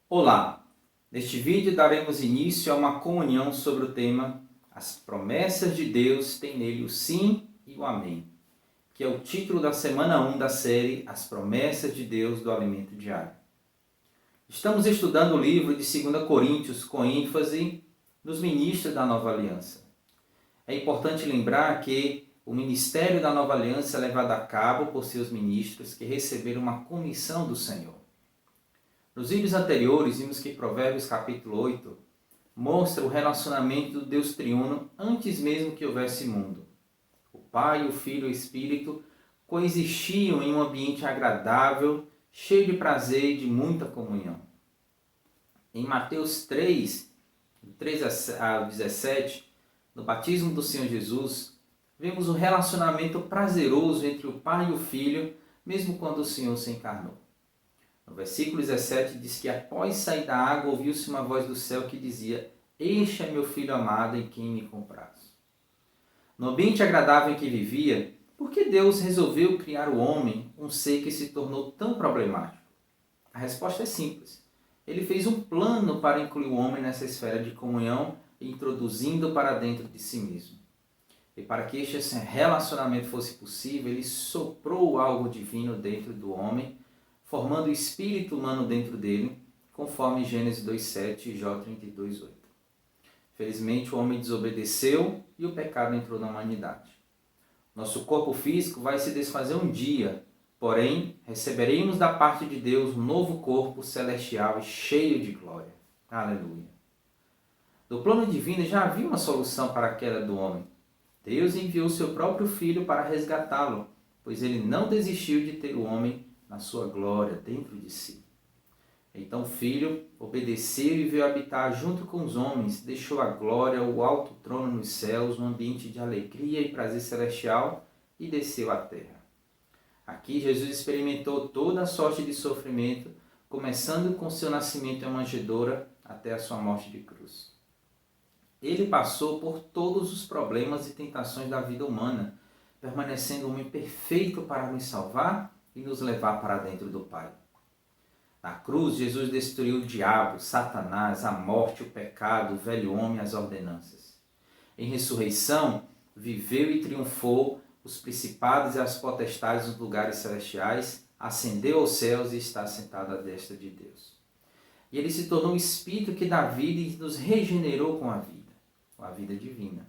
Olá! Neste vídeo daremos início a uma comunhão sobre o tema As promessas de Deus têm nele o sim e o amém, que é o título da semana 1 da série As promessas de Deus do alimento diário. Estamos estudando o livro de 2 Coríntios com ênfase nos ministros da Nova Aliança. É importante lembrar que o ministério da Nova Aliança é levado a cabo por seus ministros que receberam uma comissão do Senhor. Nos vídeos anteriores, vimos que Provérbios capítulo 8 mostra o relacionamento do Deus triuno antes mesmo que houvesse mundo. O Pai, o Filho e o Espírito coexistiam em um ambiente agradável, cheio de prazer e de muita comunhão. Em Mateus 3, 3 a 17, no batismo do Senhor Jesus, vemos o relacionamento prazeroso entre o Pai e o Filho, mesmo quando o Senhor se encarnou. No versículo 17 diz que após sair da água ouviu-se uma voz do céu que dizia: Este é meu filho amado em quem me comprazo. No ambiente agradável em que vivia, por que Deus resolveu criar o homem, um ser que se tornou tão problemático? A resposta é simples. Ele fez um plano para incluir o homem nessa esfera de comunhão, introduzindo para dentro de si mesmo. E para que este relacionamento fosse possível, ele soprou algo divino dentro do homem, formando o espírito humano dentro dele, conforme Gênesis 2,7 e Jó 32,8. Felizmente, o homem desobedeceu e o pecado entrou na humanidade. Nosso corpo físico vai se desfazer um dia, porém, receberemos da parte de Deus um novo corpo celestial e cheio de glória. Aleluia! No plano divino já havia uma solução para a queda do homem. Deus enviou seu próprio Filho para resgatá-lo, pois ele não desistiu de ter o homem na sua glória dentro de si. Então o Filho obedeceu e veio habitar junto com os homens, deixou a glória, o alto trono nos céus, um ambiente de alegria e prazer celestial, e desceu à terra. Aqui Jesus experimentou toda a sorte de sofrimento, começando com seu nascimento em manjedoura até a sua morte de cruz. Ele passou por todos os problemas e tentações da vida humana, permanecendo um homem perfeito para nos salvar e nos levar para dentro do Pai. Na cruz, Jesus destruiu o diabo, Satanás, a morte, o pecado, o velho homem e as ordenanças. Em ressurreição, viveu e triunfou os principados e as potestades nos lugares celestiais, ascendeu aos céus e está sentado à destra de Deus. E ele se tornou um Espírito que dá vida e nos regenerou com a vida divina.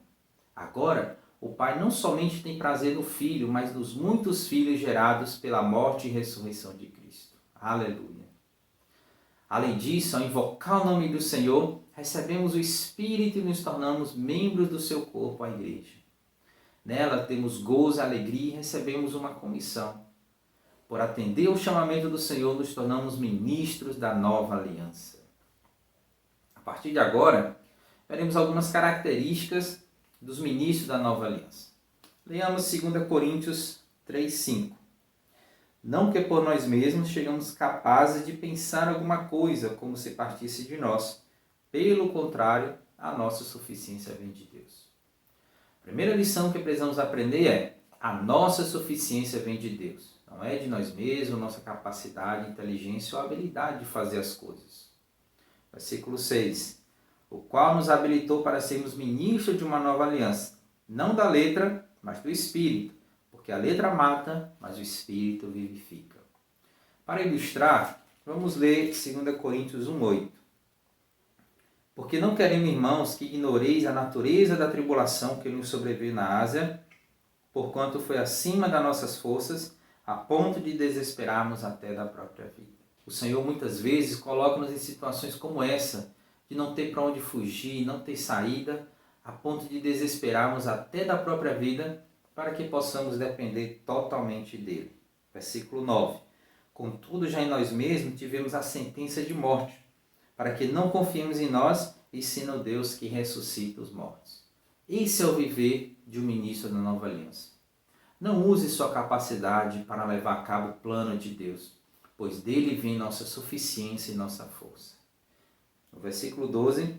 Agora, o Pai não somente tem prazer no Filho, mas nos muitos filhos gerados pela morte e ressurreição de Cristo. Aleluia! Além disso, ao invocar o nome do Senhor, recebemos o Espírito e nos tornamos membros do seu corpo, a Igreja. Nela temos gozo, alegria e recebemos uma comissão. Por atender ao chamamento do Senhor, nos tornamos ministros da nova aliança. A partir de agora, veremos algumas características dos ministros da nova aliança. Leamos 2 Coríntios 3,5. Não que por nós mesmos chegamos capazes de pensar alguma coisa como se partisse de nós. Pelo contrário, a nossa suficiência vem de Deus. A primeira lição que precisamos aprender é: a nossa suficiência vem de Deus. Não é de nós mesmos, nossa capacidade, inteligência ou habilidade de fazer as coisas. Versículo 6. O qual nos habilitou para sermos ministros de uma nova aliança, não da letra, mas do Espírito, porque a letra mata, mas o Espírito vivifica. Para ilustrar, vamos ler 2 Coríntios 1,8. Porque não queremos, irmãos, que ignoreis a natureza da tribulação que nos sobreveio na Ásia, porquanto foi acima das nossas forças, a ponto de desesperarmos até da própria vida. O Senhor muitas vezes coloca-nos em situações como essa, de não ter para onde fugir, não ter saída, a ponto de desesperarmos até da própria vida, para que possamos depender totalmente dele. Versículo 9. Contudo, já em nós mesmos tivemos a sentença de morte, para que não confiemos em nós, e sim no Deus que ressuscita os mortos. Esse é o viver de um ministro da nova aliança. Não use sua capacidade para levar a cabo o plano de Deus, pois dele vem nossa suficiência e nossa força. No versículo 12,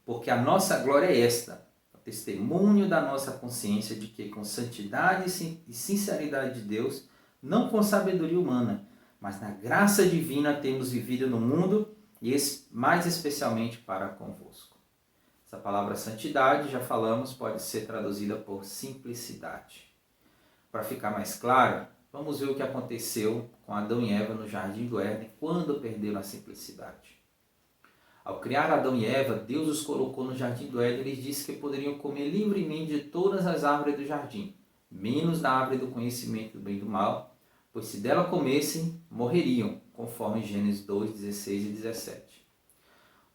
porque a nossa glória é esta, o testemunho da nossa consciência de que com santidade e sinceridade de Deus, não com sabedoria humana, mas na graça divina temos vivido no mundo e mais especialmente para convosco. Essa palavra santidade, já falamos, pode ser traduzida por simplicidade. Para ficar mais claro, vamos ver o que aconteceu com Adão e Eva no Jardim do Éden quando perderam a simplicidade. Ao criar Adão e Eva, Deus os colocou no Jardim do Éden e lhes disse que poderiam comer livremente de todas as árvores do jardim, menos da árvore do conhecimento do bem e do mal, pois se dela comessem, morreriam, conforme Gênesis 2, 16 e 17.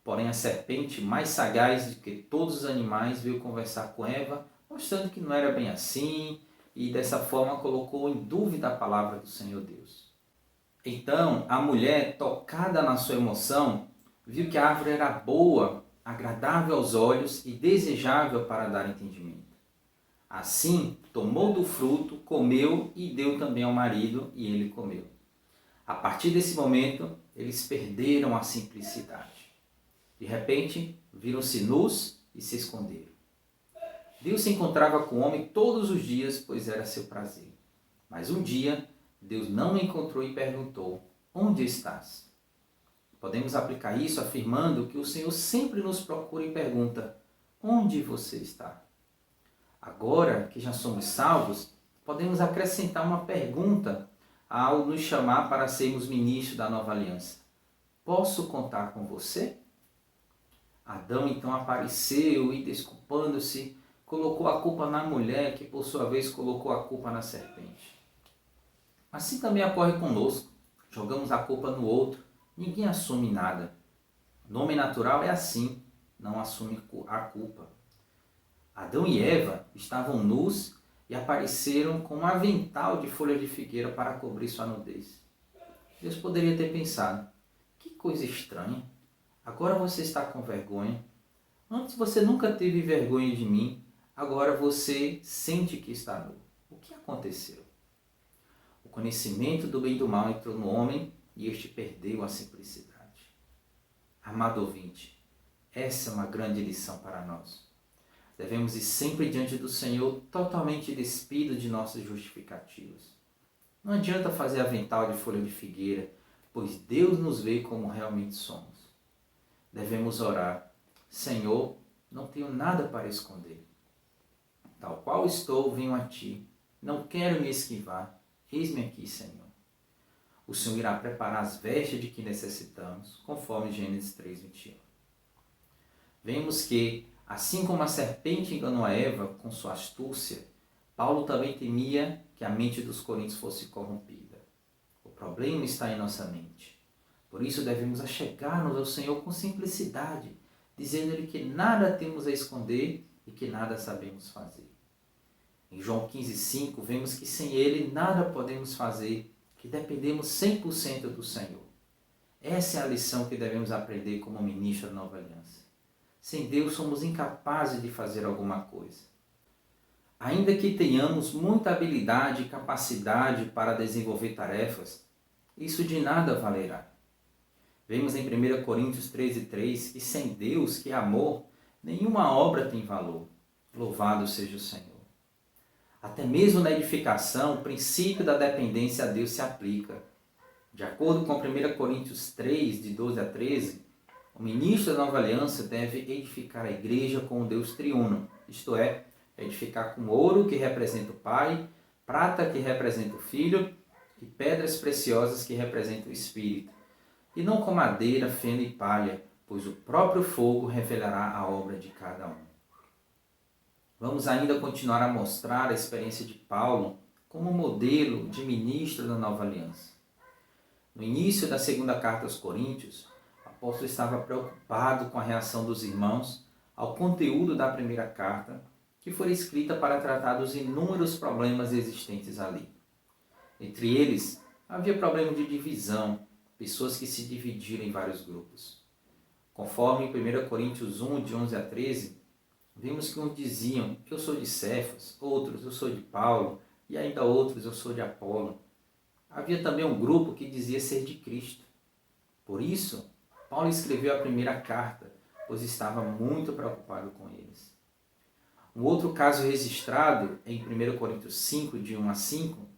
Porém, a serpente, mais sagaz do que todos os animais, veio conversar com Eva, mostrando que não era bem assim, e dessa forma colocou em dúvida a palavra do Senhor Deus. Então, a mulher, tocada na sua emoção, viu que a árvore era boa, agradável aos olhos e desejável para dar entendimento. Assim, tomou do fruto, comeu e deu também ao marido, e ele comeu. A partir desse momento, eles perderam a simplicidade. De repente, viram-se nus e se esconderam. Deus se encontrava com o homem todos os dias, pois era seu prazer. Mas um dia, Deus não o encontrou e perguntou: onde estás? Podemos aplicar isso afirmando que o Senhor sempre nos procura e pergunta: onde você está? Agora que já somos salvos, podemos acrescentar uma pergunta ao nos chamar para sermos ministros da nova aliança: posso contar com você? Adão então apareceu e, desculpando-se, colocou a culpa na mulher, que por sua vez colocou a culpa na serpente. Assim também ocorre conosco. Jogamos a culpa no outro, ninguém assume nada. No homem natural é assim, não assume a culpa. Adão e Eva estavam nus e apareceram com um avental de folha de figueira para cobrir sua nudez. Deus poderia ter pensado: que coisa estranha, agora você está com vergonha. Antes você nunca teve vergonha de mim, agora você sente que está nu. O que aconteceu? O conhecimento do bem e do mal entrou no homem e este perdeu a simplicidade. Amado ouvinte, essa é uma grande lição para nós. Devemos ir sempre diante do Senhor totalmente despido de nossas justificativas. Não adianta fazer avental de folha de figueira, pois Deus nos vê como realmente somos. Devemos orar: Senhor, não tenho nada para esconder. Tal qual estou, venho a Ti. Não quero me esquivar. Eis-me aqui, Senhor. O Senhor irá preparar as vestes de que necessitamos, conforme Gênesis 3:21. Vemos que, assim como a serpente enganou a Eva com sua astúcia, Paulo também temia que a mente dos coríntios fosse corrompida. O problema está em nossa mente. Por isso devemos achegar-nos ao Senhor com simplicidade, dizendo-lhe que nada temos a esconder e que nada sabemos fazer. Em João 15:5, vemos que sem Ele nada podemos fazer, que dependemos 100% do Senhor. Essa é a lição que devemos aprender como ministro da nova aliança. Sem Deus somos incapazes de fazer alguma coisa. Ainda que tenhamos muita habilidade e capacidade para desenvolver tarefas, isso de nada valerá. Vemos em 1 Coríntios 13:3 que sem Deus, que é amor, nenhuma obra tem valor. Louvado seja o Senhor. Até mesmo na edificação, o princípio da dependência a Deus se aplica. De acordo com 1 Coríntios 3, de 12 a 13, o ministro da nova aliança deve edificar a igreja com o Deus triuno, isto é, edificar com ouro que representa o Pai, prata que representa o Filho e pedras preciosas que representam o Espírito, e não com madeira, feno e palha, pois o próprio fogo revelará a obra de cada um. Vamos ainda continuar a mostrar a experiência de Paulo como modelo de ministro da nova aliança. No início da segunda carta aos Coríntios, o apóstolo estava preocupado com a reação dos irmãos ao conteúdo da primeira carta, que foi escrita para tratar dos inúmeros problemas existentes ali. Entre eles, havia problema de divisão, pessoas que se dividiram em vários grupos. Conforme em 1 Coríntios 1, de 11 a 13, vimos que uns diziam: eu sou de Cefas, outros: eu sou de Paulo, e ainda outros: eu sou de Apolo. Havia também um grupo que dizia ser de Cristo. Por isso, Paulo escreveu a primeira carta, pois estava muito preocupado com eles. Um outro caso registrado em 1 Coríntios 5, de 1 a 5,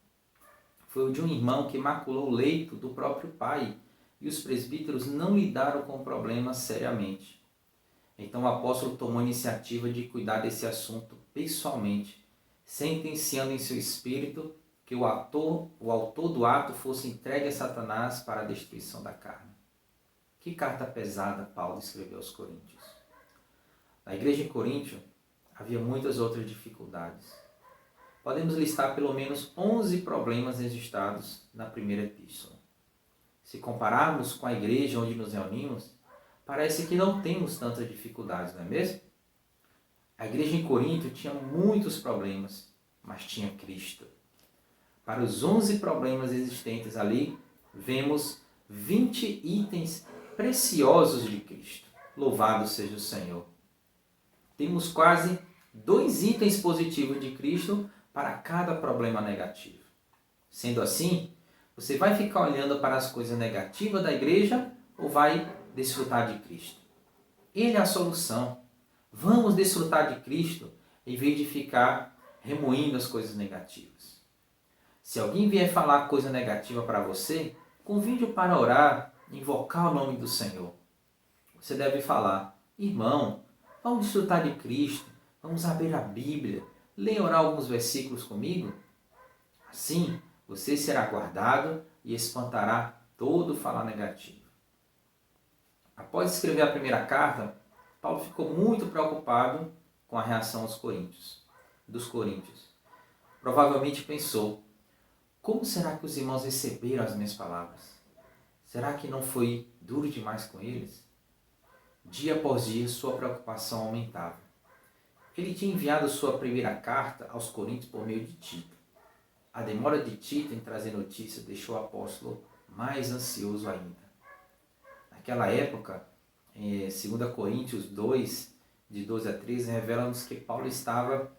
foi o de um irmão que maculou o leito do próprio pai, e os presbíteros não lidaram com o problema seriamente. Então o apóstolo tomou a iniciativa de cuidar desse assunto pessoalmente, sentenciando em seu espírito que o autor do ato fosse entregue a Satanás para a destruição da carne. Que carta pesada Paulo escreveu aos Coríntios. Na igreja em Coríntio havia muitas outras dificuldades. Podemos listar pelo menos 11 problemas registrados na primeira epístola. Se compararmos com a igreja onde nos reunimos, parece que não temos tantas dificuldades, não é mesmo? A igreja em Coríntio tinha muitos problemas, mas tinha Cristo. Para os 11 problemas existentes ali, vemos 20 itens preciosos de Cristo. Louvado seja o Senhor. Temos quase 2 itens positivos de Cristo para cada problema negativo. Sendo assim, você vai ficar olhando para as coisas negativas da igreja ou vai desfrutar de Cristo? Ele é a solução. Vamos desfrutar de Cristo em vez de ficar remoendo as coisas negativas. Se alguém vier falar coisa negativa para você, convide-o para orar, invocar o nome do Senhor. Você deve falar: irmão, vamos desfrutar de Cristo, vamos abrir a Bíblia, ler e orar alguns versículos comigo. Assim, você será guardado e espantará todo falar negativo. Após escrever a primeira carta, Paulo ficou muito preocupado com a reação dos coríntios. Provavelmente pensou: como será que os irmãos receberam as minhas palavras? Será que não foi duro demais com eles? Dia após dia, sua preocupação aumentava. Ele tinha enviado sua primeira carta aos Coríntios por meio de Tito. A demora de Tito em trazer notícia deixou o apóstolo mais ansioso ainda. Naquela época, 2 Coríntios 2, de 12 a 13, revela-nos que Paulo estava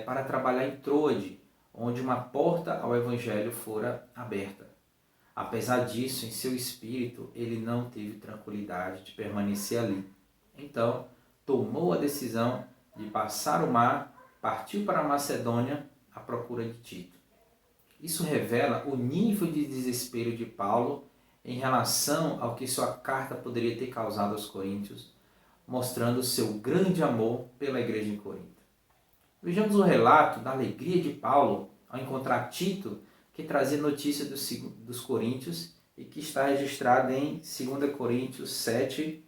para trabalhar em Troade, onde uma porta ao Evangelho fora aberta. Apesar disso, em seu espírito, ele não teve tranquilidade de permanecer ali. Então, tomou a decisão de passar o mar, partiu para a Macedônia à procura de Tito. Isso revela o nível de desespero de Paulo em relação ao que sua carta poderia ter causado aos coríntios, mostrando seu grande amor pela igreja em Corinto. Vejamos o relato da alegria de Paulo ao encontrar Tito, que trazia notícia dos coríntios e que está registrado em 2 Coríntios 7,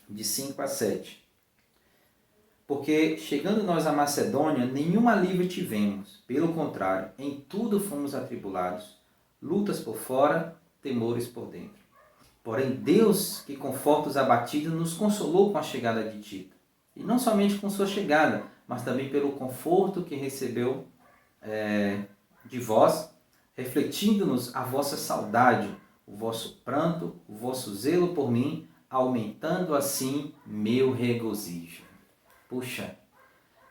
de 5 a 7. Porque, chegando nós à Macedônia, nenhum alívio tivemos. Pelo contrário, em tudo fomos atribulados, lutas por fora, temores por dentro. Porém, Deus, que conforta os abatidos, nos consolou com a chegada de Tito. E não somente com sua chegada, mas também pelo conforto que recebeu de vós, refletindo-nos a vossa saudade, o vosso pranto, o vosso zelo por mim, aumentando assim meu regozijo. Puxa,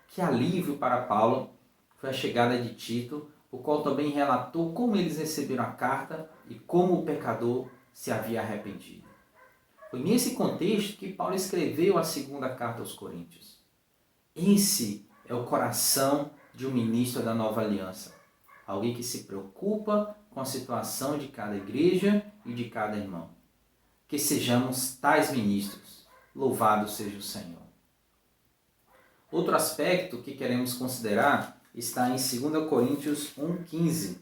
que alívio para Paulo foi a chegada de Tito, o qual também relatou como eles receberam a carta e como o pecador se havia arrependido. Foi nesse contexto que Paulo escreveu a segunda carta aos Coríntios. Esse é o coração de um ministro da nova aliança. Alguém que se preocupa com a situação de cada igreja e de cada irmão. Que sejamos tais ministros. Louvado seja o Senhor. Outro aspecto que queremos considerar está em 2 Coríntios 1,15.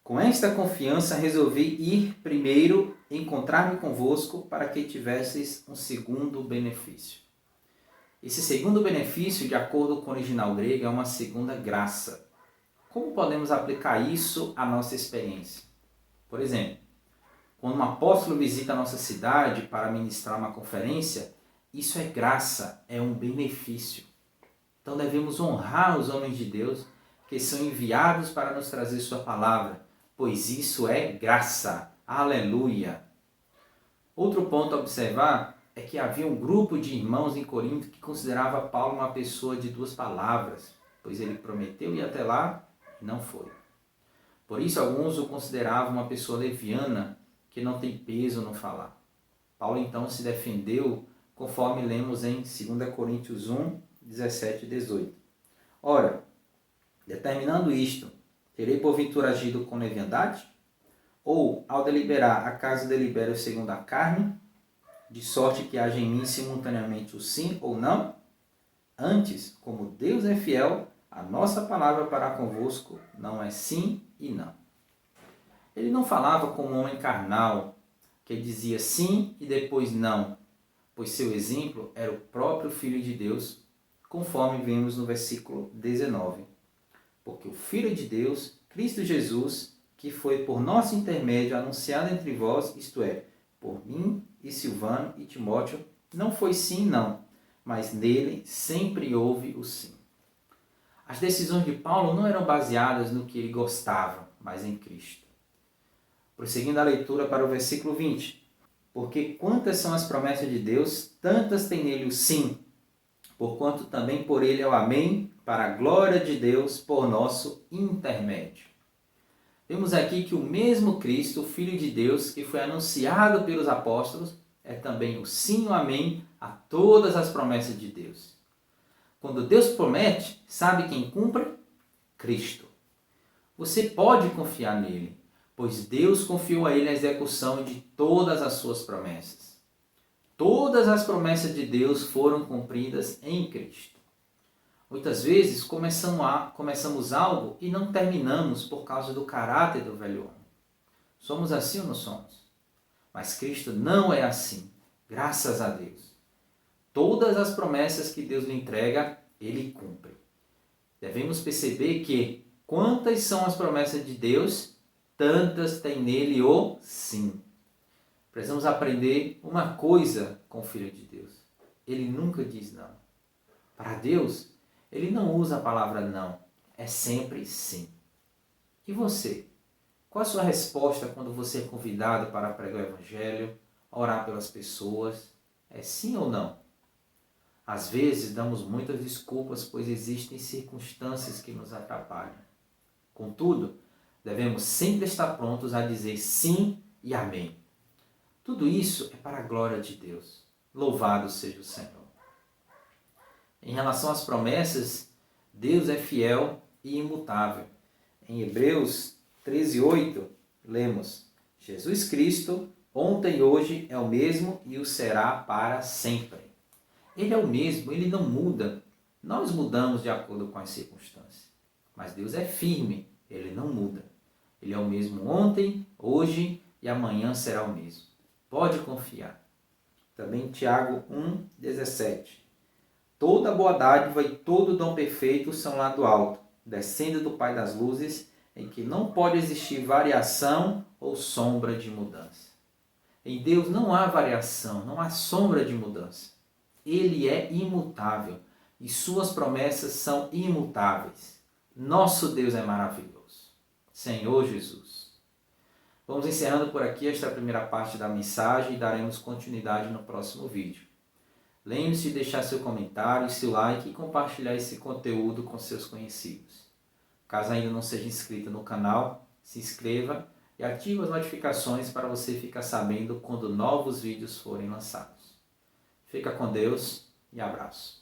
Com esta confiança resolvi ir primeiro encontrar-me convosco para que tivesseis um segundo benefício. Esse segundo benefício, de acordo com o original grego, é uma segunda graça. Como podemos aplicar isso à nossa experiência? Por exemplo, quando um apóstolo visita a nossa cidade para ministrar uma conferência, isso é graça, é um benefício. Então devemos honrar os homens de Deus que são enviados para nos trazer sua palavra, pois isso é graça. Aleluia! Outro ponto a observar é que havia um grupo de irmãos em Corinto que considerava Paulo uma pessoa de 2 palavras, pois ele prometeu ir até lá e não foi. Por isso alguns o consideravam uma pessoa leviana que não tem peso no falar. Paulo então se defendeu conforme lemos em 2 Coríntios 1, 17 e 18. Ora, determinando isto, terei porventura agido com leviandade? Ou, ao deliberar, acaso delibero segundo a carne, de sorte que haja em mim simultaneamente o sim ou não? Antes, como Deus é fiel, a nossa palavra para convosco não é sim e não. Ele não falava como um homem carnal, que dizia sim e depois não, pois seu exemplo era o próprio Filho de Deus, conforme vemos no versículo 19. Porque o Filho de Deus, Cristo Jesus, que foi por nosso intermédio anunciado entre vós, isto é, por mim e Silvano e Timóteo, não foi sim não, mas nele sempre houve o sim. As decisões de Paulo não eram baseadas no que ele gostava, mas em Cristo. Prosseguindo a leitura para o versículo 20. Porque quantas são as promessas de Deus, tantas tem nele o sim, porquanto também por ele é o amém, para a glória de Deus por nosso intermédio. Vemos aqui que o mesmo Cristo, o Filho de Deus, que foi anunciado pelos apóstolos, é também o sim e o amém a todas as promessas de Deus. Quando Deus promete, sabe quem cumpre? Cristo. Você pode confiar nele, pois Deus confiou a ele a execução de todas as suas promessas. Todas as promessas de Deus foram cumpridas em Cristo. Muitas vezes começamos algo e não terminamos por causa do caráter do velho homem. Somos assim ou não somos? Mas Cristo não é assim, graças a Deus. Todas as promessas que Deus lhe entrega, Ele cumpre. Devemos perceber que quantas são as promessas de Deus, tantas tem nele o sim. Precisamos aprender uma coisa com o Filho de Deus. Ele nunca diz não. Para Deus, Ele não usa a palavra não. É sempre sim. E você? Qual a sua resposta quando você é convidado para pregar o Evangelho, orar pelas pessoas? É sim ou não? Às vezes damos muitas desculpas, pois existem circunstâncias que nos atrapalham. Contudo, devemos sempre estar prontos a dizer sim e amém. Tudo isso é para a glória de Deus. Louvado seja o Senhor. Em relação às promessas, Deus é fiel e imutável. Em Hebreus 13:8, lemos: Jesus Cristo, ontem e hoje é o mesmo e o será para sempre. Ele é o mesmo, ele não muda. Nós mudamos de acordo com as circunstâncias. Mas Deus é firme, ele não muda. Ele é o mesmo ontem, hoje e amanhã será o mesmo. Pode confiar. Também Tiago 1,17. Toda boa dádiva e todo dom perfeito são lá do alto, descendo do Pai das luzes, em que não pode existir variação ou sombra de mudança. Em Deus não há variação, não há sombra de mudança. Ele é imutável e suas promessas são imutáveis. Nosso Deus é maravilhoso. Senhor Jesus. Vamos encerrando por aqui esta primeira parte da mensagem e daremos continuidade no próximo vídeo. Lembre-se de deixar seu comentário, seu like e compartilhar esse conteúdo com seus conhecidos. Caso ainda não seja inscrito no canal, se inscreva e ative as notificações para você ficar sabendo quando novos vídeos forem lançados. Fica com Deus e abraço.